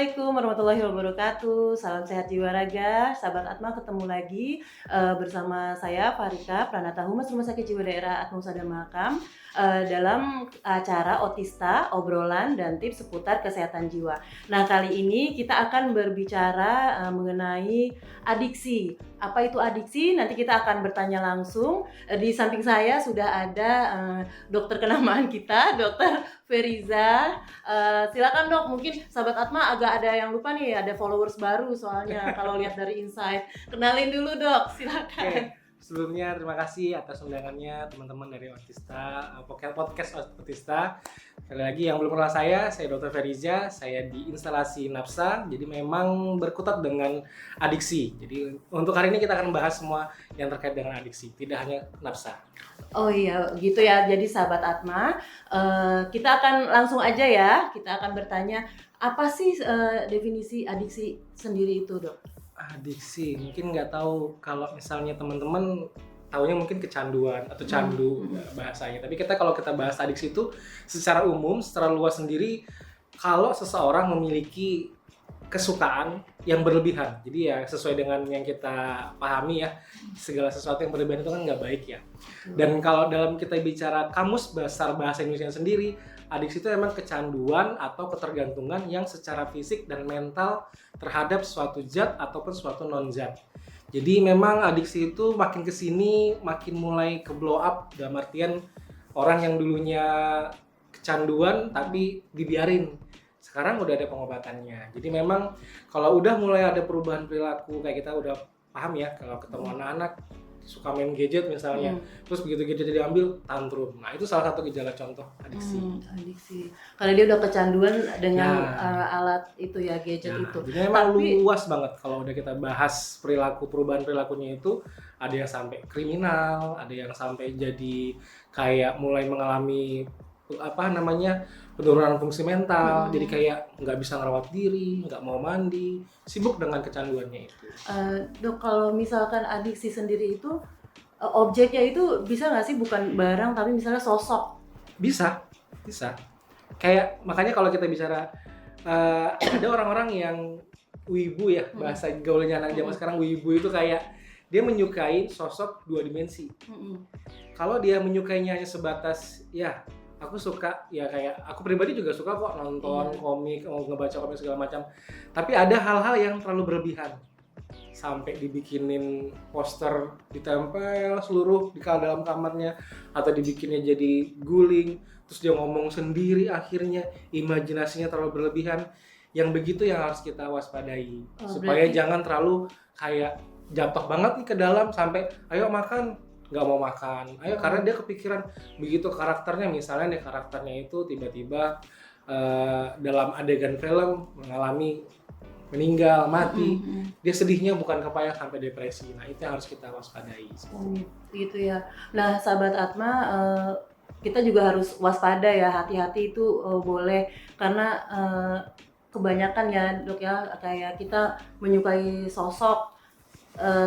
Assalamualaikum warahmatullahi wabarakatuh. Salam sehat jiwa raga. Sahabat Atma ketemu lagi bersama saya Farika Pranata Humas Rumah Sakit Jiwa Daerah Atma Husada Mahakam dalam acara Otista, obrolan dan tips seputar kesehatan jiwa. Nah, kali ini kita akan berbicara mengenai adiksi. Apa itu adiksi? Nanti kita akan bertanya langsung. Di samping saya sudah ada dokter kenamaan kita, Dokter Feriza. Silakan Dok, mungkin sahabat Atma agak ada yang lupa nih, ada followers baru soalnya kalau lihat dari Insight. Kenalin dulu Dok, silakan. Oke. Sebelumnya terima kasih atas undangannya teman-teman dari Otista, podcast Otista. Sekali lagi yang belum kenal saya Dr. Feriza, saya di instalasi Napsa, jadi memang berkutat dengan adiksi. Jadi untuk hari ini kita akan bahas semua yang terkait dengan adiksi, tidak hanya Napsa. Oh iya, gitu ya. Jadi sahabat Atma, kita akan langsung aja ya, kita akan bertanya, apa sih definisi adiksi sendiri itu Dok? Adiksi, mungkin nggak tahu kalau misalnya teman-teman taunya mungkin kecanduan atau candu bahasanya. Tapi kalau kita bahas adiksi itu secara umum, secara luas sendiri, kalau seseorang memiliki kesukaan yang berlebihan. Jadi ya sesuai dengan yang kita pahami ya, segala sesuatu yang berlebihan itu kan nggak baik ya. Dan kalau dalam kita bicara kamus besar bahasa Indonesia sendiri, adiksi itu memang kecanduan atau ketergantungan yang secara fisik dan mental terhadap suatu zat ataupun suatu non-zat. Jadi memang adiksi itu makin kesini makin mulai ke blow up, dalam artian orang yang dulunya kecanduan tapi dibiarin. Sekarang udah ada pengobatannya. Jadi memang kalau udah mulai ada perubahan perilaku, kayak kita udah paham ya, kalau ketemu anak-anak suka main gadget misalnya, terus begitu gadgetnya diambil tantrum. Nah itu salah satu gejala contoh adiksi. Adiksi. Karena dia udah kecanduan dengan alat itu ya, gadget itu. Jadi memang luas banget kalau udah kita bahas perubahan perilakunya itu, ada yang sampai kriminal, ada yang sampai jadi kayak mulai mengalami penurunan fungsi mental, jadi kayak nggak bisa ngerawat diri, nggak mau mandi, sibuk dengan kecanduannya itu. Dok, kalau misalkan adiksi sendiri itu objeknya itu bisa nggak sih bukan barang tapi misalnya sosok? Bisa. Kayak makanya kalau kita bicara ada orang-orang yang wibu ya, bahasa gaulnya anak zaman sekarang, wibu itu kayak dia menyukai sosok dua dimensi. Kalau dia menyukainya hanya sebatas ya aku suka, ya kayak aku pribadi juga suka kok nonton komik, ngebaca komik segala macam. Tapi ada hal-hal yang terlalu berlebihan. Sampai dibikinin poster ditempel seluruh di dalam kamarnya, atau dibikinnya jadi guling, terus dia ngomong sendiri, akhirnya imajinasinya terlalu berlebihan. Yang begitu yang harus kita waspadai, supaya jangan terlalu kayak jatuh banget nih ke dalam sampai ayo makan, nggak mau makan, karena dia kepikiran begitu karakternya. Misalnya nih karakternya itu tiba-tiba dalam adegan film mengalami meninggal, mati, dia sedihnya bukan kepayak sampai depresi. Nah itu yang harus kita waspadai. Gitu ya. Nah sahabat Atma, kita juga harus waspada ya, hati-hati itu boleh, karena kebanyakan ya Dok ya, kayak kita menyukai sosok,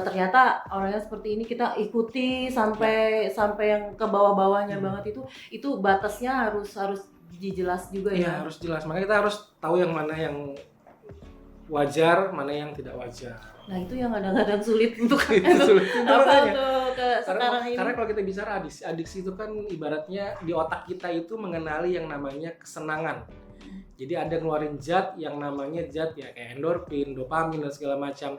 ternyata orangnya seperti ini, kita ikuti sampai yang ke bawah-bawahnya banget, itu batasnya harus dijelas juga ya. Iya, harus jelas. Makanya kita harus tahu yang mana yang wajar, mana yang tidak wajar. Nah itu yang kadang-kadang sulit untuk sulit sekarang ini. Karena kalau kita bicara adiksi itu kan ibaratnya di otak kita itu mengenali yang namanya kesenangan. Jadi ada ngeluarin zat yang namanya zat ya kayak endorfin, dopamin dan segala macam.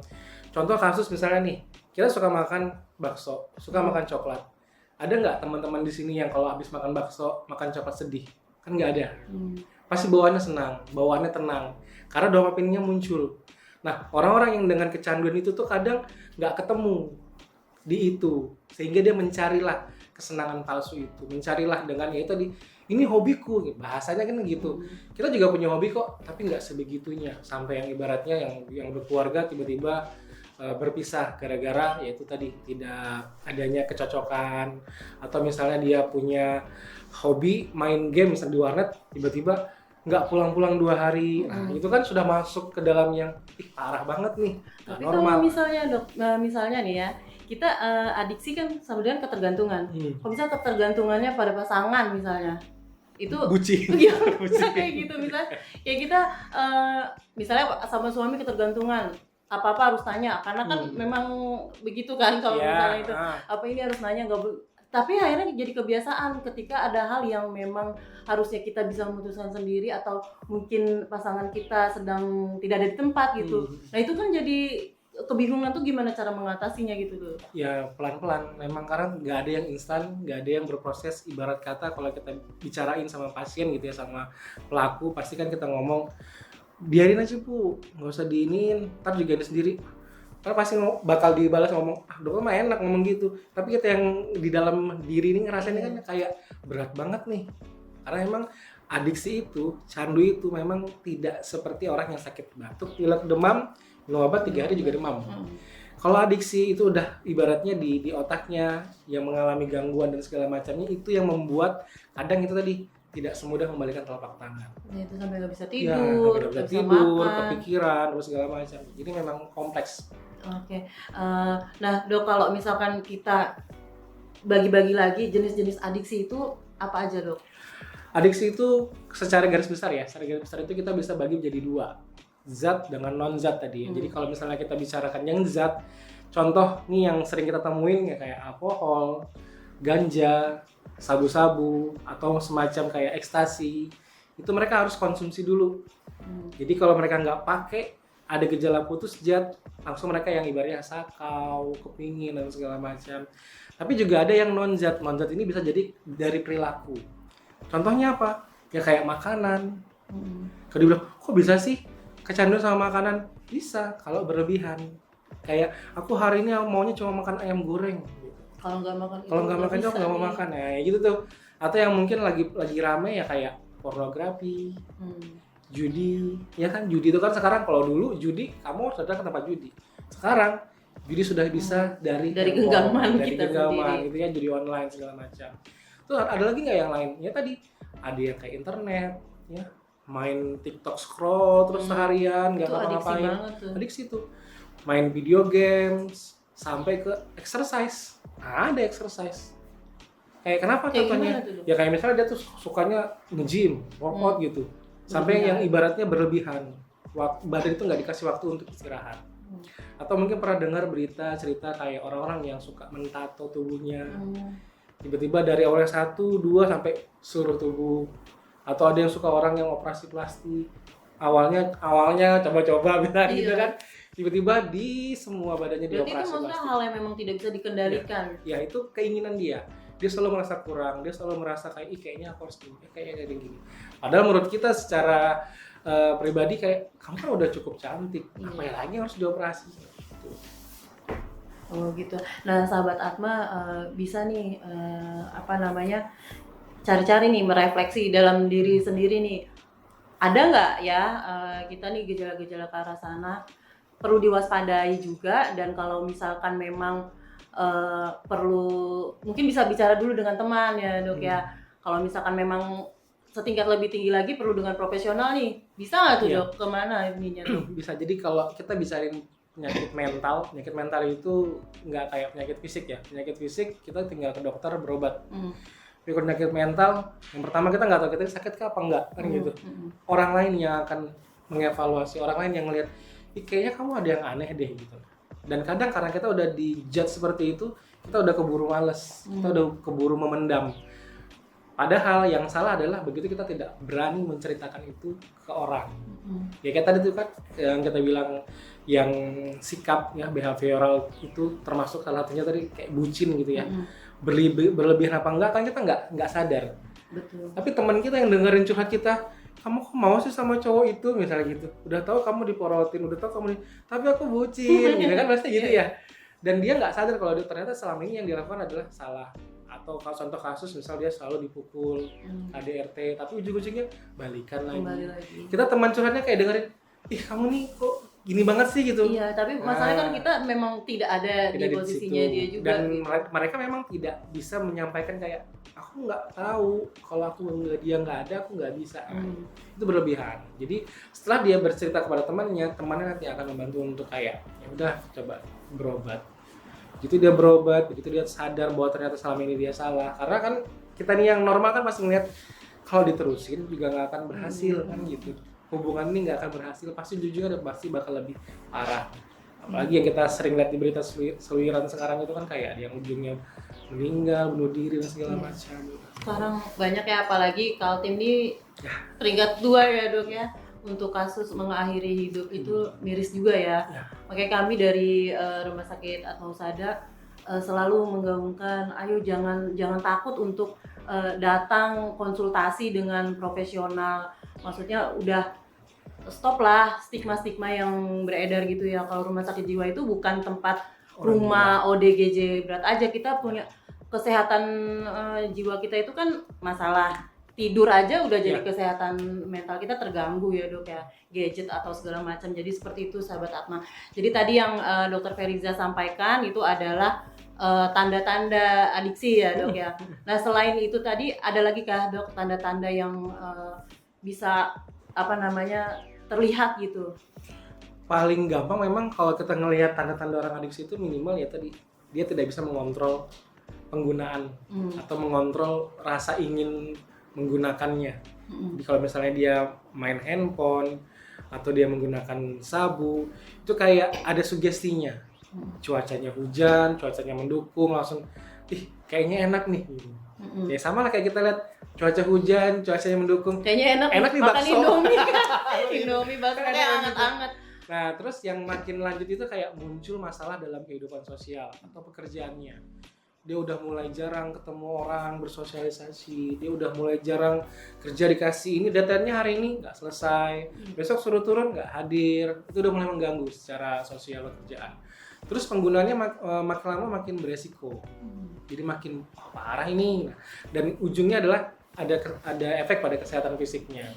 Contoh kasus misalnya nih, kita suka makan bakso, suka makan coklat. Ada nggak teman-teman di sini yang kalau habis makan bakso, makan coklat sedih? Kan nggak ada. Pasti bawaannya senang, bawaannya tenang, karena dopaminnya muncul. Nah, orang-orang yang dengan kecanduan itu tuh kadang nggak ketemu di itu, sehingga dia mencarilah kesenangan palsu itu, mencarilah dengan ya tadi, ini hobiku, bahasanya kan gitu. Kita juga punya hobi kok, tapi nggak sebegitunya, sampai yang ibaratnya yang berkeluarga tiba-tiba berpisah gara-gara yaitu tadi tidak adanya kecocokan, atau misalnya dia punya hobi main game misalnya di warnet, tiba-tiba nggak pulang-pulang 2 hari. Nah itu kan sudah masuk ke dalam yang parah banget nih. Tapi normal. kalau misalnya Dok, misalnya nih ya, kita adiksi kan sama dengan ketergantungan. Kalau misalnya ketergantungannya pada pasangan misalnya, itu bucin. ya Bucin. kayak gitu. Misalnya kayak kita misalnya sama suami ketergantungan, apa-apa harus tanya karena kan memang begitu kan kalau misalnya itu apa ini harus nanya nggak tapi akhirnya jadi kebiasaan ketika ada hal yang memang harusnya kita bisa memutuskan sendiri atau mungkin pasangan kita sedang tidak ada di tempat gitu. Nah itu kan jadi kebingungan tuh gimana cara mengatasinya gitu tuh. Ya pelan-pelan, memang karena nggak ada yang instan, nggak ada yang berproses. Ibarat kata kalau kita bicarain sama pasien gitu ya, sama pelaku, pasti kan kita ngomong biarin aja bu, nggak usah diinin, ntar juga dia sendiri. Karena pasti bakal dibalas ngomong, dokter mah enak ngomong gitu. Tapi kita yang di dalam diri ini ngerasain kan kayak berat banget nih. Karena emang adiksi itu, candu itu memang tidak seperti orang yang sakit batuk, pilek, demam, minum obat 3 hari juga demam. Kalau adiksi itu udah ibaratnya di otaknya yang mengalami gangguan dan segala macamnya, itu yang membuat kadang itu tadi tidak semudah membalikan telapak tangan. Ya itu sampai nggak bisa Ya, tidur, nggak bisa nggak bisa tidur, makan. kepikiran, terus segala macam. Jadi memang kompleks. Oke. Nah dok, kalau misalkan kita bagi-bagi lagi jenis-jenis adiksi itu apa aja dok? Adiksi itu secara garis besar ya, secara garis besar itu kita bisa bagi menjadi 2, zat dengan non zat tadi ya. Jadi kalau misalnya kita bicarakan yang zat, contoh nih yang sering kita temuin ya kayak alkohol, ganja, sabu-sabu atau semacam kayak ekstasi, itu mereka harus konsumsi dulu. Jadi kalau mereka nggak pakai, ada gejala putus zat, langsung mereka yang ibaratnya sakau, kepingin dan segala macam. Tapi juga ada yang non zat ini bisa jadi dari perilaku. Contohnya apa? Ya kayak makanan. Kalau dibilang, kok bisa sih kecanduan sama makanan? Bisa, kalau berlebihan. Kayak aku hari ini maunya cuma makan ayam goreng. Kalau nggak makan itu aku nggak mau makan ya gitu tuh. Atau yang mungkin lagi rame ya kayak pornografi, judi. Ya kan judi itu kan sekarang, kalau dulu judi kamu harus datang ke tempat judi. Sekarang judi sudah bisa dari genggaman kita sendiri. Gitu ya, judi online segala macam. Tuh ada lagi nggak yang lain? Ya tadi ada yang kayak internet, ya main TikTok scroll terus seharian nggak ngapa-ngapain. Adiksi tuh. Main video games sampai ke exercise. Ada exercise. Kayak kenapa contohnya? Ya kayak misalnya dia tuh sukanya nge-gym, workout gitu. Sampai yang ibaratnya berlebihan. Badan itu nggak dikasih waktu untuk istirahat. Atau mungkin pernah dengar berita cerita kayak orang-orang yang suka mentato tubuhnya. Tiba-tiba dari awalnya 1, 2 sampai seluruh tubuh. Atau ada yang suka orang yang operasi plastik. Awalnya coba-coba gitu kan. Tiba-tiba di semua badannya dioperasi plastik. Berarti itu maksudnya hal yang memang tidak bisa dikendalikan. Ya itu keinginan dia. Dia selalu merasa kurang, dia selalu merasa kayak kayaknya aku harus gini, kayaknya gini. Padahal menurut kita secara pribadi kayak kamu kan udah cukup cantik, apa lagi harus dioperasi? Gitu. Oh gitu. Nah sahabat Atma bisa nih cari-cari nih, merefleksi dalam diri sendiri nih. Ada nggak ya kita nih gejala-gejala ke arah sana? Perlu diwaspadai juga, dan kalau misalkan memang perlu, mungkin bisa bicara dulu dengan teman ya dok ya. Kalau misalkan memang setingkat lebih tinggi lagi perlu dengan profesional nih, bisa nggak tuh dok? Kemana ininya tuh? Bisa. Jadi kalau kita bicarain penyakit mental itu nggak kayak penyakit fisik ya. Penyakit fisik kita tinggal ke dokter berobat. Tapi penyakit mental, yang pertama kita nggak tahu kita sakit apa enggak kan gitu. Orang lain yang akan mengevaluasi, orang lain yang ngelihat kayaknya kamu ada yang aneh deh gitu. Dan kadang karena kita udah di-judge seperti itu, kita udah keburu males, kita udah keburu memendam. Padahal yang salah adalah begitu kita tidak berani menceritakan itu ke orang. Ya kayak tadi tuh kan yang kita bilang, yang sikap ya behavioral itu termasuk salah satunya tadi kayak bucin gitu ya. Berlebihan apa enggak kan kita nggak sadar. Betul. Tapi teman kita yang dengerin curhat kita, kamu kok mau sih sama cowok itu misalnya gitu, udah tahu kamu diporotin, udah tahu kamu tapi aku bucin gitu kan, pasti gitu ya. Dan dia nggak sadar kalau dia ternyata selama ini yang dilakukan adalah salah. Atau contoh kasus misal dia selalu dipukul, KDRT, tapi ujung-ujungnya balikan lagi. Kita teman curhatnya kayak dengerin, ih kamu nih kok gini banget sih gitu. Iya, tapi masalahnya kan kita memang tidak ada di posisinya dia juga. Dan gitu. Mereka memang tidak bisa menyampaikan kayak, aku nggak tahu, kalau dia nggak ada, aku nggak bisa. Itu berlebihan. Jadi setelah dia bercerita kepada temannya nanti akan membantu untuk kayak, ya udah coba berobat. Begitu dia berobat, begitu dia sadar bahwa ternyata selama ini dia salah. Karena kan kita nih yang normal kan pasti ngeliat, kalau diterusin juga nggak akan berhasil kan gitu. Hubungan ini nggak akan berhasil, pasti ujungnya pasti bakal lebih parah. Apalagi yang kita sering lihat di berita seliweran sekarang itu kan kayak ada yang ujungnya meninggal, bunuh diri dan segala macam. Sekarang banyak ya, apalagi Kaltim ini peringkat 2 ya dok ya untuk kasus mengakhiri hidup itu miris juga ya. Makanya kami dari Rumah Sakit Atma Husada selalu menggaungkan, ayo jangan takut untuk datang konsultasi dengan profesional. Maksudnya udah stop lah stigma-stigma yang beredar gitu ya. Kalau rumah sakit jiwa itu bukan tempat rumah ODGJ berat aja. Kita punya kesehatan jiwa kita itu kan masalah tidur aja udah jadi kesehatan mental kita terganggu ya dok ya, gadget atau segala macam. Jadi seperti itu sahabat Atma. Jadi tadi yang dokter Feriza sampaikan itu adalah tanda-tanda adiksi ya dok ya. Nah selain itu tadi ada lagi kah dok tanda-tanda yang bisa terlihat gitu? Paling gampang memang kalau kita ngelihat tanda-tanda orang adiksi itu minimal ya tadi dia tidak bisa mengontrol penggunaan atau mengontrol rasa ingin menggunakannya. Jadi kalau misalnya dia main handphone atau dia menggunakan sabu, itu kayak ada sugestinya. Cuacanya hujan, cuacanya mendukung, langsung kayaknya enak nih. Ya sama lah kayak kita lihat cuaca hujan, cuacanya mendukung. Kayaknya enak nih makan bakso. Indomie bakso kayak hangat-hangat. Nah, terus yang makin lanjut itu kayak muncul masalah dalam kehidupan sosial atau pekerjaannya. Dia udah mulai jarang ketemu orang, bersosialisasi. Dia udah mulai jarang kerja dikasih ini deadline-nya hari ini nggak selesai. Besok suruh turun nggak hadir. Itu udah mulai mengganggu secara sosial pekerjaan. Terus penggunaannya makin lama makin beresiko. Jadi makin parah ini. Dan ujungnya adalah ada efek pada kesehatan fisiknya.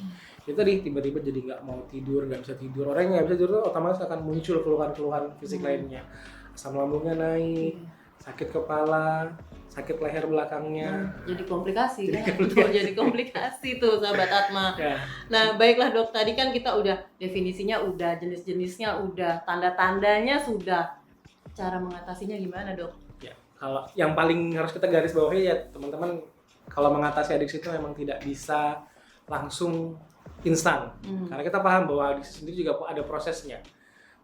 Itu tadi tiba-tiba jadi nggak mau tidur, nggak bisa tidur. Orang yang nggak bisa tidur otomatis akan muncul keluhan-keluhan fisik lainnya. Asam lambungnya naik, sakit kepala, sakit leher belakangnya. Jadi komplikasi kan? Jadi komplikasi tuh sahabat Atma. Ya. Nah baiklah dok, tadi kan kita udah definisinya udah, jenis-jenisnya udah, tanda-tandanya sudah. Cara mengatasinya gimana dok? Ya, kalau yang paling harus kita garis bawahi ya teman-teman, kalau mengatasi adiksi itu memang tidak bisa langsung instan. Karena kita paham bahwa adiksi sendiri juga ada prosesnya.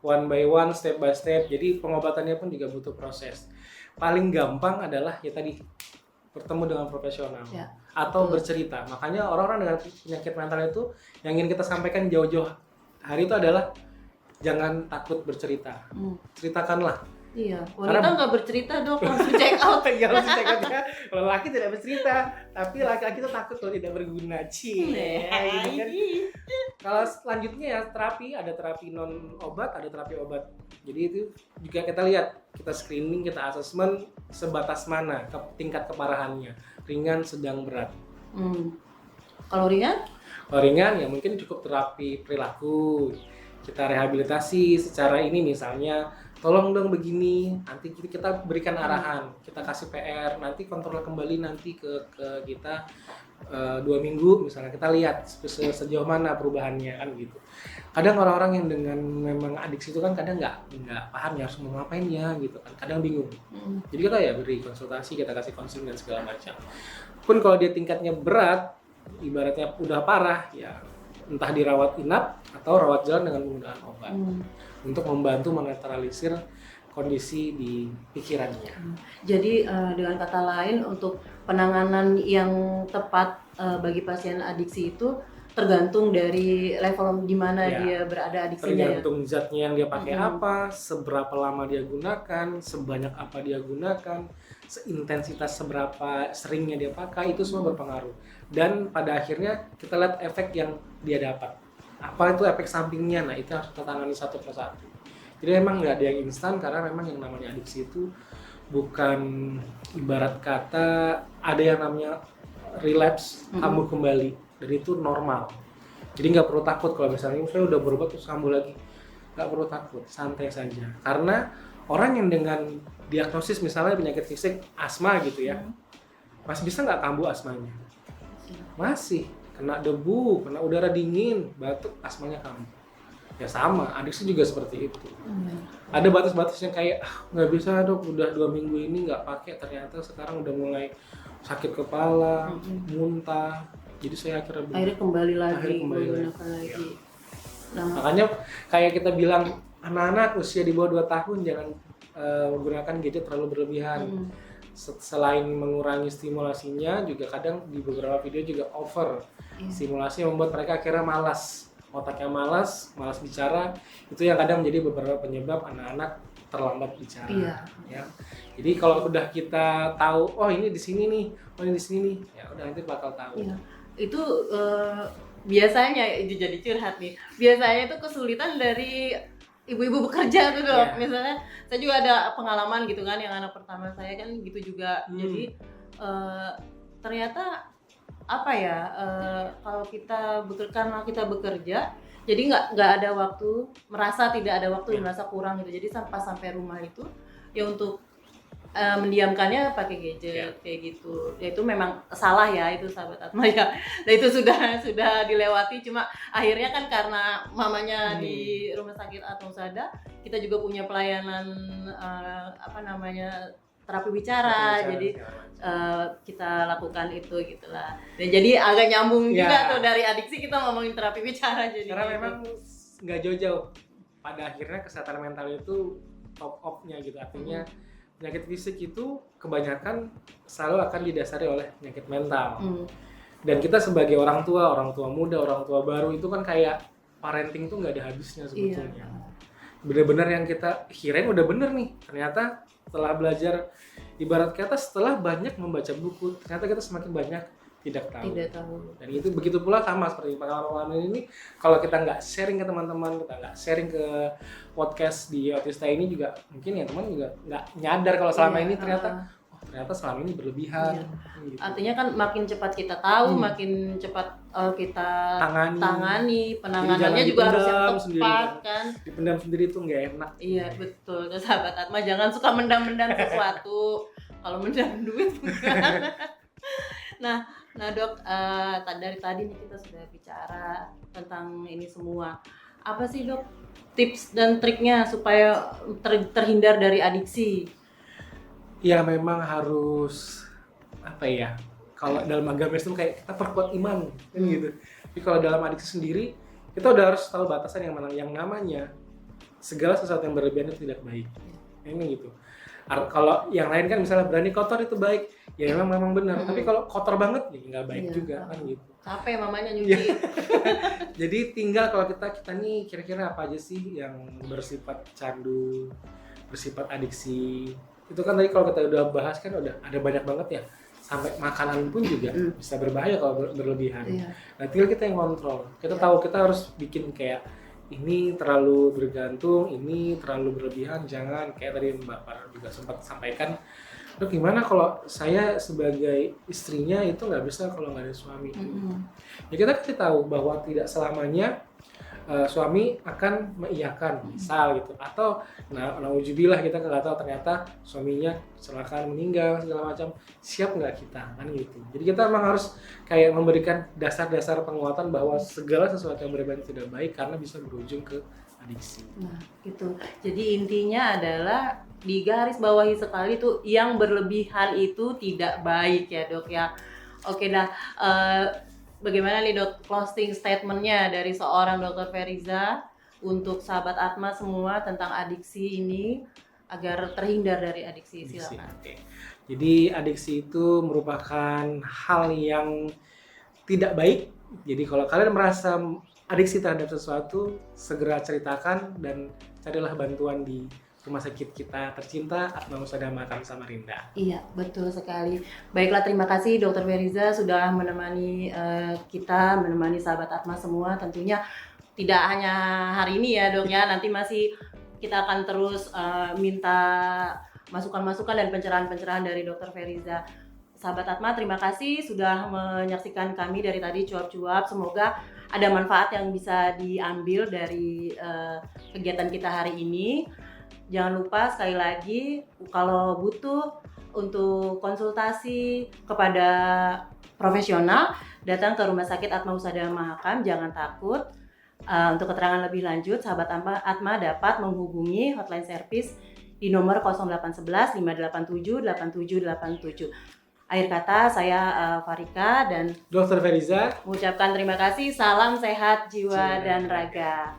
One by one, step by step. Jadi pengobatannya pun juga butuh proses. Paling gampang adalah ya tadi bertemu dengan profesional atau bercerita. Makanya orang-orang dengan penyakit mental itu yang ingin kita sampaikan jauh-jauh hari itu adalah jangan takut bercerita. Ceritakanlah. Iya, wanita nggak bercerita dok, langsung check out. Ya langsung check out ya. Kalau laki tidak bercerita, tapi laki-laki itu takut kalau tidak berguna. Gitu kan. Kalau selanjutnya ya terapi, ada terapi non obat, ada terapi obat. Jadi itu juga kita lihat, kita screening, kita asesmen sebatas mana tingkat keparahannya, ringan, sedang, berat. Kalau ringan? Kalau ringan ya mungkin cukup terapi perilaku. Kita rehabilitasi secara ini misalnya, tolong dong begini, nanti kita berikan arahan, kita kasih PR, nanti kontrol kembali nanti ke kita 2 minggu misalnya, kita lihat sejauh mana perubahannya kan gitu. Kadang orang-orang yang dengan memang adiksi itu kan kadang nggak paham ya harus mau ngapain ya gitu kan, kadang bingung. Jadi kita ya beri konsultasi, kita kasih konseling dan segala macam. Pun kalau dia tingkatnya berat, ibaratnya udah parah ya, entah dirawat inap atau rawat jalan dengan penggunaan obat untuk membantu menetralisir kondisi di pikirannya. Jadi dengan kata lain untuk penanganan yang tepat bagi pasien adiksi itu tergantung dari level di mana dia berada adiksinya. Tergantung zatnya yang dia pakai apa, seberapa lama dia gunakan, sebanyak apa dia gunakan, seintensitas seberapa seringnya dia pakai, itu semua berpengaruh. Dan pada akhirnya kita lihat efek yang dia dapat. Apa itu efek sampingnya? Nah itu harus kita tangani satu persatu. Jadi memang nggak ada yang instan, karena memang yang namanya adiksi itu bukan ibarat kata ada yang namanya relapse, kambuh kembali, dan itu normal. Jadi nggak perlu takut kalau misalnya saya udah berobat terus kambuh lagi, nggak perlu takut, santai saja. Karena orang yang dengan diagnosis misalnya penyakit fisik asma gitu ya, masih bisa nggak kambuh asmanya? Masih. Kena debu, kena udara dingin, batuk, asmanya kambuh. Ya sama, adiksi juga seperti itu. Ada batas-batasnya kayak nggak bisa dok, udah 2 minggu ini nggak pakai, ternyata sekarang udah mulai sakit kepala, muntah, Jadi saya akhirnya kembali lagi menggunakan Ya. lagi. Nah, Makanya kayak kita bilang anak-anak usia di bawah 2 tahun jangan menggunakan gadget terlalu berlebihan. Selain mengurangi stimulasinya, juga kadang di beberapa video juga over stimulasi yang membuat mereka akhirnya malas, otaknya malas bicara. Itu yang kadang menjadi beberapa penyebab anak-anak terlambat bicara. Ya. Jadi kalau udah kita tahu, oh ini di sini nih, oh ini di sini nih, ya udah nanti bakal tahu. Iya. Itu biasanya itu jadi curhat nih. Biasanya itu kesulitan dari ibu-ibu bekerja tuh dok. Misalnya saya juga ada pengalaman gitu kan, yang anak pertama saya kan gitu juga. Jadi ternyata apa ya, kalau kita karena kita bekerja, jadi nggak ada waktu, merasa tidak ada waktu, merasa kurang gitu. Jadi sampai rumah itu ya untuk mendiamkannya pakai gadget kayak gitu. Ya itu memang salah ya itu sahabat Atma ya. Nah itu sudah dilewati, cuma akhirnya kan karena mamanya di rumah sakit Atma Husada, kita juga punya pelayanan terapi bicara. Jadi kita lakukan itu gitulah. Dan jadi agak nyambung juga tuh dari adiksi kita ngomongin terapi bicara jadi. Karena memang nggak jauh-jauh. Pada akhirnya kesehatan mental itu top up-nya gitu. Artinya penyakit fisik itu kebanyakan selalu akan didasari oleh penyakit mental. Dan kita sebagai orang tua muda, orang tua baru itu kan kayak parenting tuh nggak ada habisnya sebetulnya. Bener-bener yang kita kirain udah bener nih, ternyata setelah belajar, ibarat kata setelah banyak membaca buku, ternyata kita semakin banyak tidak tahu. Dan itu begitu pula sama seperti pengalaman ini, kalau kita nggak sharing ke teman-teman, kita nggak sharing ke podcast di Otista ini juga, mungkin ya teman juga nggak nyadar kalau selama ini ternyata selama ini berlebihan. Gitu. Artinya kan makin cepat kita tahu, makin cepat kita tangani, penanganannya juga harus yang tepat kan. Dipendam sendiri tuh nggak enak. Iya betul, sahabat Atma jangan suka mendam-mendam sesuatu. Kalau mendam duit bukan. Nah dok, dari tadi nih kita sudah bicara tentang ini semua. Apa sih dok tips dan triknya supaya terhindar dari adiksi? Ya memang harus apa ya? Kalau dalam agama Islam kayak kita perkuat iman kan gitu. Tapi kalau dalam adiksi sendiri kita udah harus tahu batasan yang namanya segala sesuatu yang berlebihan itu tidak baik. Ini gitu. Kalau yang lain kan misalnya berani kotor itu baik, ya memang benar. Tapi kalau kotor banget ya nggak baik juga kan gitu. Capek mamanya nyuci. Jadi tinggal kalau kita nih kira-kira apa aja sih yang bersifat candu, bersifat adiksi. Itu kan tadi kalau kita udah bahas kan udah ada banyak banget ya. Sampai makanan pun juga bisa berbahaya kalau berlebihan. Nah tinggal kita yang kontrol. Kita tahu kita harus bikin kayak ini terlalu bergantung, ini terlalu berlebihan, jangan. Kayak tadi Mbak Farah juga sempat sampaikan, Dok gimana kalau saya sebagai istrinya itu nggak bisa kalau nggak ada suami? Ya kita kasih tahu bahwa tidak selamanya suami akan mengiyakan, misal gitu. Atau nauzubillah kita nggak tahu ternyata suaminya kecelakaan meninggal segala macam, siap nggak kita kan gitu. Jadi kita memang harus kayak memberikan dasar-dasar penguatan bahwa segala sesuatu yang berlebihan tidak baik karena bisa berujung ke adiksi. Nah gitu. Jadi intinya adalah digaris bawahi sekali tuh yang berlebihan itu tidak baik ya dok ya. Oke dah. Bagaimana nih dok closing statementnya dari seorang Dr. Feriza untuk sahabat Atma semua tentang adiksi ini agar terhindar dari adiksi? Silakan. Jadi adiksi itu merupakan hal yang tidak baik. Jadi kalau kalian merasa adiksi terhadap sesuatu, segera ceritakan dan carilah bantuan di rumah sakit kita tercinta Atma Husada Makam Samarinda. Iya, betul sekali. Baiklah, terima kasih Dr. Feriza sudah menemani kita, menemani sahabat Atma semua. Tentunya tidak hanya hari ini ya dok ya, nanti masih kita akan terus minta masukan-masukan dan pencerahan-pencerahan dari Dr. Feriza. Sahabat Atma, terima kasih sudah menyaksikan kami dari tadi cuap-cuap. Semoga ada manfaat yang bisa diambil dari kegiatan kita hari ini. Jangan lupa sekali lagi kalau butuh untuk konsultasi kepada profesional, datang ke Rumah Sakit Atma Husada Mahakam, jangan takut. Untuk keterangan lebih lanjut, sahabat Atma dapat menghubungi hotline service di nomor 0811 587 8787. akhir kata saya Farika dan Dr. Feriza. mengucapkan terima kasih. Salam sehat jiwa Jiwa dan dan raga.